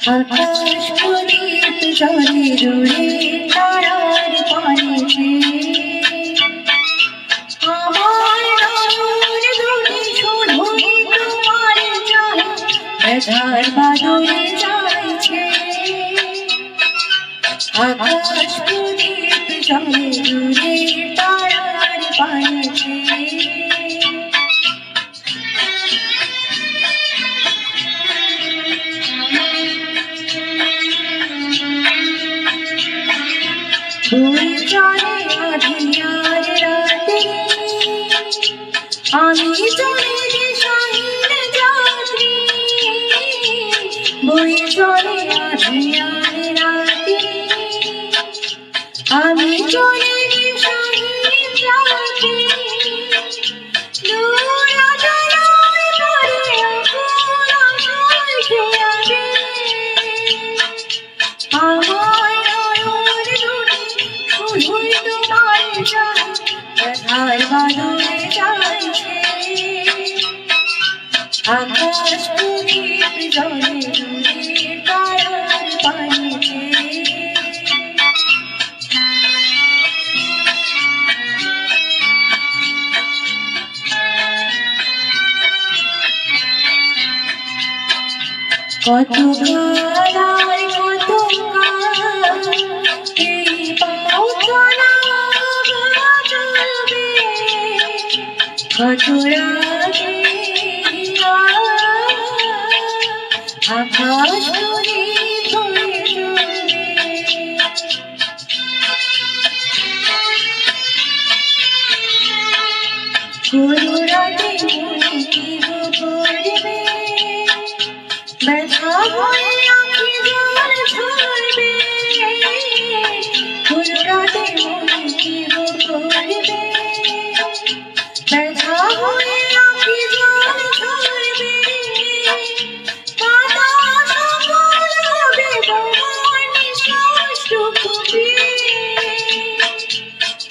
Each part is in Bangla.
আকাশ প্রদীপ জলে জুড়ে তারার পানিতে আমার নয়ন দুটি শুধুই তোমার চাই ব্যথার বাদলে যাইছে আকাশ প্রদীপ জলে জুড়ে তারার পানিতে বই চলে আঁধিয়ার রাতে আমি চলে যে শাহীন যাত্রী বই চলে আঁধিয়ার রাতে আমি চলে যে শাহীন যাত্রী দূরা জানায় পরে আকুল আশায় খেয়াবে আমার শুধুই তোমার চাই ব্যথার বাদলে যাইছে আকাশ প্রদীপ জলে জুড়ে তারার পানিতে কত কালার কত এই পাও চলা চলবে কত রাগে আকাশ প্রদীপ হয়ে জ্বলবে কোনো রাতে মনে কি করবে ব্যথা হয়ে আঁখি জল ঝরবে কোন রাতে মনে কি করবে ব্যথা হয়ে আঁখি জল ঝরবে কাঁদা সফল হবে তোমার নিঃশ্বাসটুকু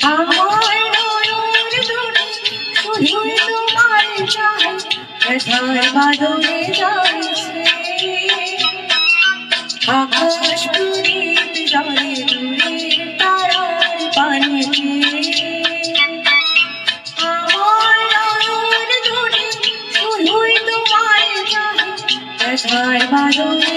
আমার নয়ন দুটি শুধুই তোমার চাই ব্যথার বাদলে যাইছে আকাশ প্রদীপ জলে জুড়ে তারার পানিতে আমার নয়ন দুটি শুধুই তোমার চাই ব্যথার বাদলে